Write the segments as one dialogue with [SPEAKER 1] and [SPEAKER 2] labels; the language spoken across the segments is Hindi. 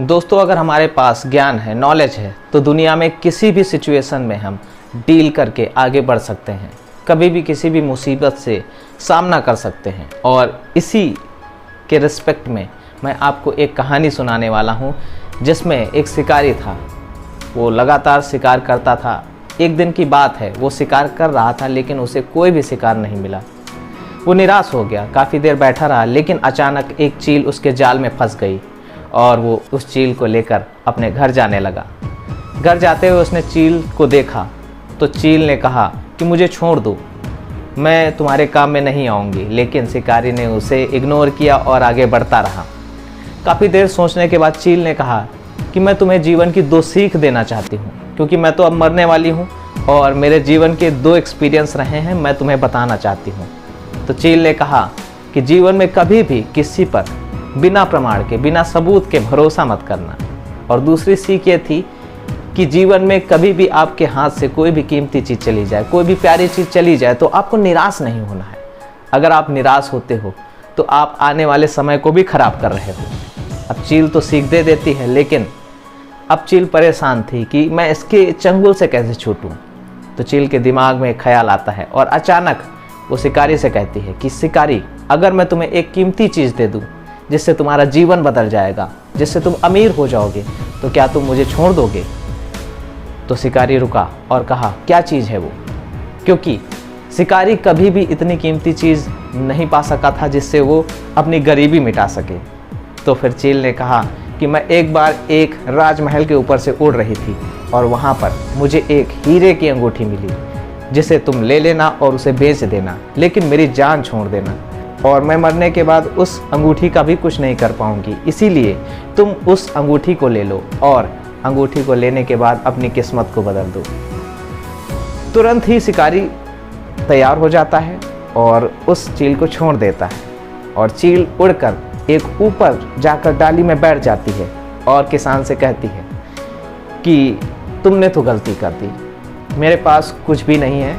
[SPEAKER 1] दोस्तों, अगर हमारे पास ज्ञान है, नॉलेज है, तो दुनिया में किसी भी सिचुएशन में हम डील करके आगे बढ़ सकते हैं, कभी भी किसी भी मुसीबत से सामना कर सकते हैं। और इसी के रिस्पेक्ट में मैं आपको एक कहानी सुनाने वाला हूँ, जिसमें एक शिकारी था। वो लगातार शिकार करता था। एक दिन की बात है, वो शिकार कर रहा था लेकिन उसे कोई भी शिकार नहीं मिला। वो निराश हो गया, काफ़ी देर बैठा रहा, लेकिन अचानक एक चील उसके जाल में फंस गई और वो उस चील को लेकर अपने घर जाने लगा। घर जाते हुए उसने चील को देखा तो चील ने कहा कि मुझे छोड़ दो, मैं तुम्हारे काम में नहीं आऊँगी। लेकिन शिकारी ने उसे इग्नोर किया और आगे बढ़ता रहा। काफ़ी देर सोचने के बाद चील ने कहा कि मैं तुम्हें जीवन की 2 सीख देना चाहती हूँ, क्योंकि मैं तो अब मरने वाली हूँ और मेरे जीवन के 2 एक्सपीरियंस रहे हैं, मैं तुम्हें बताना चाहती हूँ। तो चील ने कहा कि जीवन में कभी भी किसी पर बिना प्रमाण के, बिना सबूत के भरोसा मत करना। और दूसरी सीख ये थी कि जीवन में कभी भी आपके हाथ से कोई भी कीमती चीज़ चली जाए, कोई भी प्यारी चीज़ चली जाए, तो आपको निराश नहीं होना है। अगर आप निराश होते हो तो आप आने वाले समय को भी खराब कर रहे हो। अब चील तो सीख दे देती है, लेकिन अब चील परेशान थी कि मैं इसके चंगुल से कैसे छूटूं। तो चील के दिमाग में एक ख्याल आता है और अचानक वो शिकारी से कहती है कि शिकारी, अगर मैं तुम्हें एक कीमती चीज़ दे दूं जिससे तुम्हारा जीवन बदल जाएगा, जिससे तुम अमीर हो जाओगे, तो क्या तुम मुझे छोड़ दोगे? तो शिकारी रुका और कहा, क्या चीज़ है वो? क्योंकि शिकारी कभी भी इतनी कीमती चीज़ नहीं पा सका था जिससे वो अपनी गरीबी मिटा सके। तो फिर चील ने कहा कि मैं एक बार एक राजमहल के ऊपर से उड़ रही थी और वहाँ पर मुझे एक हीरे की अंगूठी मिली, जिसे तुम ले लेना और उसे बेच देना, लेकिन मेरी जान छोड़ देना। और मैं मरने के बाद उस अंगूठी का भी कुछ नहीं कर पाऊंगी, इसीलिए तुम उस अंगूठी को ले लो और अंगूठी को लेने के बाद अपनी किस्मत को बदल दो। तुरंत ही शिकारी तैयार हो जाता है और उस चील को छोड़ देता है और चील उड़कर एक ऊपर जाकर डाली में बैठ जाती है और किसान से कहती है कि तुमने तो गलती कर दी, मेरे पास कुछ भी नहीं है,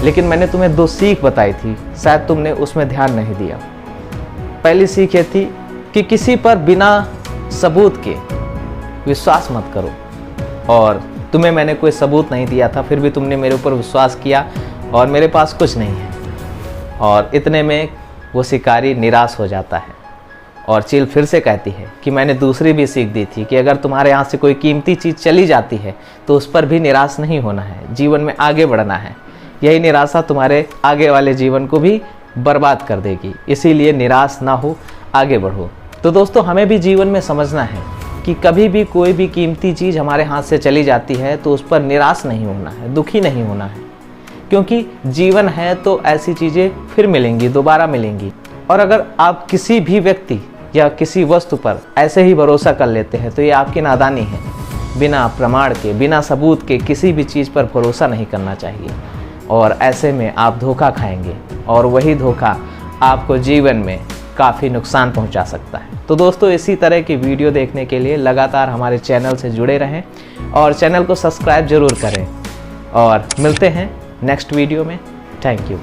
[SPEAKER 1] लेकिन मैंने तुम्हें 2 सीख बताई थी, शायद तुमने उसमें ध्यान नहीं दिया। पहली सीख ये थी कि किसी पर बिना सबूत के विश्वास मत करो, और तुम्हें मैंने कोई सबूत नहीं दिया था, फिर भी तुमने मेरे ऊपर विश्वास किया और मेरे पास कुछ नहीं है। और इतने में वो शिकारी निराश हो जाता है और चील फिर से कहती है कि मैंने दूसरी भी सीख दी थी कि अगर तुम्हारे यहाँ से कोई कीमती चीज़ चली जाती है तो उस पर भी निराश नहीं होना है, जीवन में आगे बढ़ना है। यही निराशा तुम्हारे आगे वाले जीवन को भी बर्बाद कर देगी, इसीलिए निराश ना हो, आगे बढ़ो। तो दोस्तों, हमें भी जीवन में समझना है कि कभी भी कोई भी कीमती चीज़ हमारे हाथ से चली जाती है तो उस पर निराश नहीं होना है, दुखी नहीं होना है, क्योंकि जीवन है तो ऐसी चीज़ें फिर मिलेंगी, दोबारा मिलेंगी। और अगर आप किसी भी व्यक्ति या किसी वस्तु पर ऐसे ही भरोसा कर लेते हैं तो ये आपकी नादानी है। बिना प्रमाण के, बिना सबूत के किसी भी चीज़ पर भरोसा नहीं करना चाहिए, और ऐसे में आप धोखा खाएंगे और वही धोखा आपको जीवन में काफ़ी नुकसान पहुंचा सकता है। तो दोस्तों, इसी तरह की वीडियो देखने के लिए लगातार हमारे चैनल से जुड़े रहें और चैनल को सब्सक्राइब ज़रूर करें, और मिलते हैं नेक्स्ट वीडियो में। Thank you.